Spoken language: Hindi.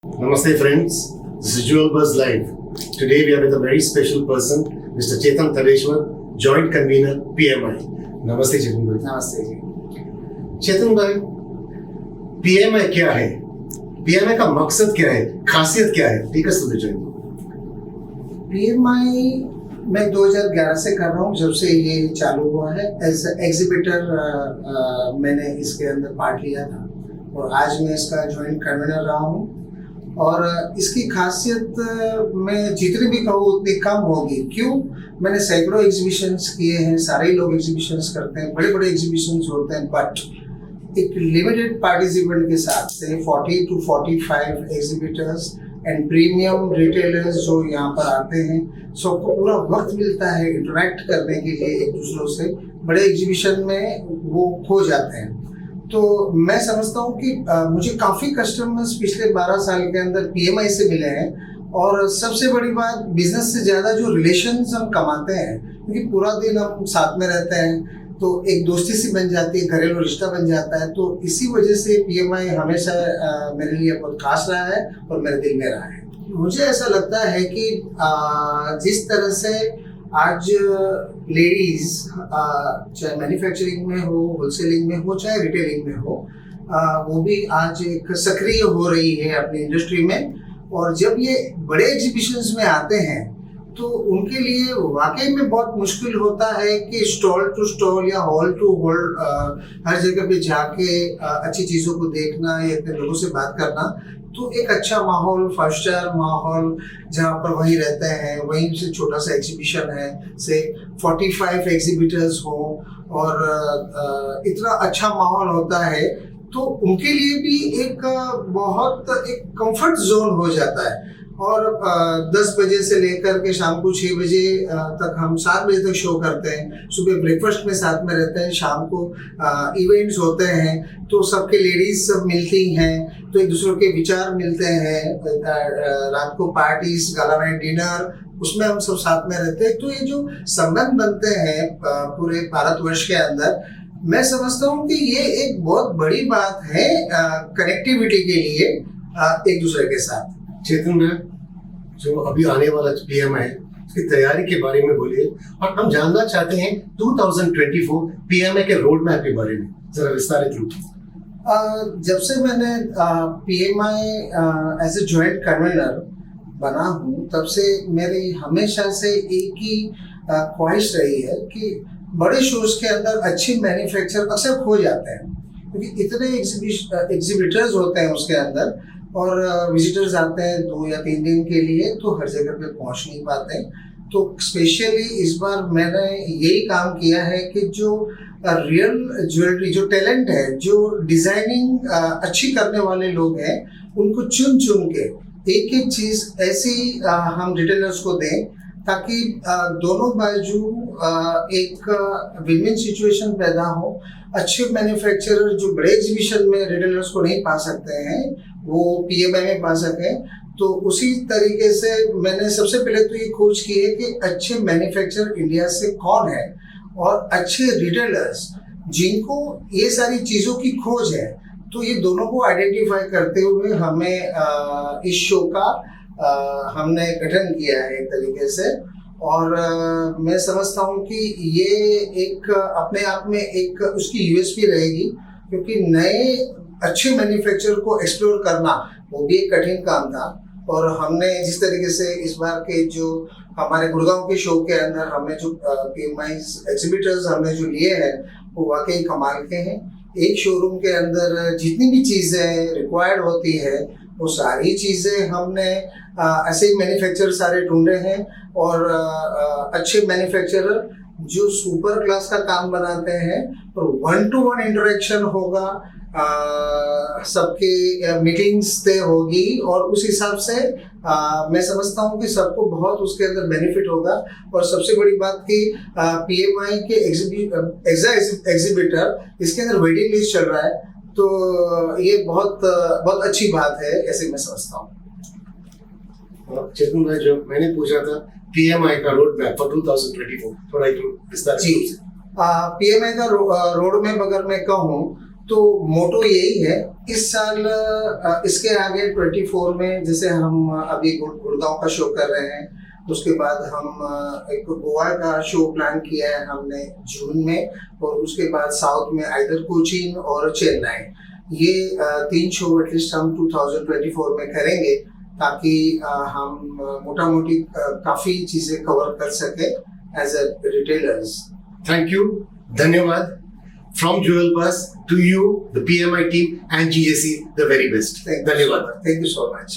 Namaste friends, this is Jewel Buzz Live. Today we are with a very special person, Mr. Chetan Tadeshwar, Joint Convener, PMI. Namaste Chetan bhai. नमस्ते जी। चेतन भाई, PMI क्या है? PMI का मकसद क्या है? खासियत क्या है? Take us to the journey. PMI मैं 2011 से कर रहा हूँ, जब से ये चालू हुआ है एज एग्जीबिटर। मैंने इसके अंदर पार्ट लिया था और आज मैं इसका जॉइंट कन्वीनर रहा हूँ। और इसकी खासियत मैं जितनी भी कहूँ उतनी कम होगी। क्यों? मैंने सैकड़ों एग्जीबिशंस किए हैं, सारे लोग एग्जीबिशंस करते हैं, बड़े बड़े एग्जीबिशंस होते हैं, बट एक लिमिटेड पार्टिसिपेंट के साथ से 40 to 45 exhibitors and premium retailers जो यहाँ पर आते हैं, सबको पूरा वक्त मिलता है इंटरेक्ट करने के लिए एक दूसरों से। बड़े एग्जीबिशन में वो खो जाते हैं। तो मैं समझता हूँ कि मुझे काफ़ी कस्टमर्स पिछले 12 साल के अंदर PMI से मिले हैं। और सबसे बड़ी बात, बिजनेस से ज़्यादा जो रिलेशंस हम कमाते हैं, क्योंकि पूरा दिन हम साथ में रहते हैं तो एक दोस्ती सी बन जाती है, घरेलू रिश्ता बन जाता है। तो इसी वजह से PMI हमेशा मेरे लिए बहुत खास रहा है और मेरे दिल में रहा है। मुझे ऐसा लगता है कि जिस तरह से आज लेडीज चाहे मैन्युफैक्चरिंग में हो, होलसेलिंग में हो, चाहे रिटेलिंग में हो, वो भी आज एक सक्रिय हो रही है अपनी इंडस्ट्री में। और जब ये बड़े एग्जीबिशंस में आते हैं तो उनके लिए वाकई में बहुत मुश्किल होता है कि स्टॉल टू स्टॉल या हॉल टू हॉल हर जगह पे जाके अच्छी चीज़ों को देखना या इतने लोगों से बात करना। तो एक अच्छा माहौल, 5 स्टार माहौल जहाँ पर वहीं रहते हैं, वहीं से छोटा सा एग्जीबिशन है, से 45 एग्जीबिटर्स हो और इतना अच्छा माहौल होता है, तो उनके लिए भी एक बहुत एक कंफर्ट जोन हो जाता है। और 10 बजे से लेकर के शाम को 6 बजे तक हम 7 बजे तक शो करते हैं। सुबह ब्रेकफास्ट में साथ में रहते हैं, शाम को इवेंट्स होते हैं, तो सबके लेडीज सब मिलती हैं, तो एक दूसरे के विचार मिलते हैं। रात को पार्टीज, गाला नाइट डिनर, उसमें हम सब साथ में रहते हैं। तो ये जो संबंध बनते हैं पूरे भारतवर्ष के अंदर, मैं समझता हूँ कि ये एक बहुत बड़ी बात है कनेक्टिविटी के लिए एक दूसरे के साथ। चेतन भाई, जो अभी आने वाला PMI है, उसकी तैयारी के बारे में बोलिए। और हम जानना चाहते हैं 2024 PMI के रोड मैप के बारे में जरा विस्तारित रूप से। जब से मैंने PMI as a joint convener बना हूँ, तब से मेरी हमेशा से एक ही ख्वाहिश रही है कि बड़े शोज के अंदर अच्छे मैन्युफैक्चरर अक्सर खो जाते हैं, क्योंकि इतने एग्जीबिटर्स होते हैं उसके अंदर और विजिटर्स आते हैं 2 या 3 दिन के लिए, तो हर जगह पे पहुंच नहीं पाते। तो स्पेशली इस बार मैंने यही काम किया है कि जो रियल ज्वेलरी, जो टैलेंट है, जो डिजाइनिंग अच्छी करने वाले लोग हैं, उनको चुन चुन के एक एक चीज ऐसी हम रिटेलर्स को दें, ताकि दोनों बाजू एक विन विन सिचुएशन पैदा हो। अच्छे मैन्युफैक्चरर जो बड़े एग्जीबिशन में रिटेलर्स को नहीं पा सकते हैं, वो PMI में पा सकें। तो उसी तरीके से मैंने सबसे पहले तो ये खोज की है कि अच्छे मैन्युफैक्चरर इंडिया से कौन है और अच्छे रिटेलर्स जिनको ये सारी चीज़ों की खोज है। तो ये दोनों को आइडेंटिफाई करते हुए हमें इस शो का हमने गठन किया है एक तरीके से। और मैं समझता हूँ कि ये एक अपने आप में एक उसकी USP रहेगी, क्योंकि नए अच्छे मैन्युफैक्चरर को एक्सप्लोर करना वो भी एक कठिन काम था। और हमने जिस तरीके से इस बार के जो हमारे गुड़गांव के शो के अंदर हमने जो PMI एग्जीबिटर्स हमने जो लिए हैं, वो वाकई कमाल के हैं। एक शोरूम के अंदर जितनी भी चीज़ें रिक्वायर्ड होती है, वो सारी चीज़ें हमने ऐसे ही मैन्युफैक्चरर सारे ढूंढे हैं। और अच्छे मैन्युफैक्चरर जो सुपर क्लास का काम बनाते हैं, और 1-to-1 इंटरेक्शन होगा, सबके मीटिंग्स तय होगी, और उस हिसाब से मैं समझता हूँ कि सबको बहुत उसके अंदर बेनिफिट होगा। और सबसे बड़ी बात कि PMI के एग्जीबिटर इसके अंदर वेटिंग लिस्ट चल रहा है, तो ये बहुत अच्छी बात है, ऐसे मैं समझता हूँ। चेतन भाई, जो मैंने पूछा था PMI का रोड मैप फॉर 2024, थोड़ा विस्तार। जी, PMI का रोड मैप अगर मैं कहूँ तो मोटो यही है इस साल। इसके आगे 24 में जैसे हम अभी गुड़गांव का शो कर रहे हैं, उसके बाद हम एक गोवा का शो प्लान किया है हमने जून में, और उसके बाद साउथ में आइदर कोचीन और चेन्नई। ये 3 शो एटलीस्ट हम 2024 में करेंगे, ताकि हम मोटा मोटी काफ़ी चीज़ें कवर कर सके as a retailers. Thank you, धन्यवाद। From Jewel Bus to you, the PMI team and GAC, the very best. Thank you. धन्यवाद। Thank you so much.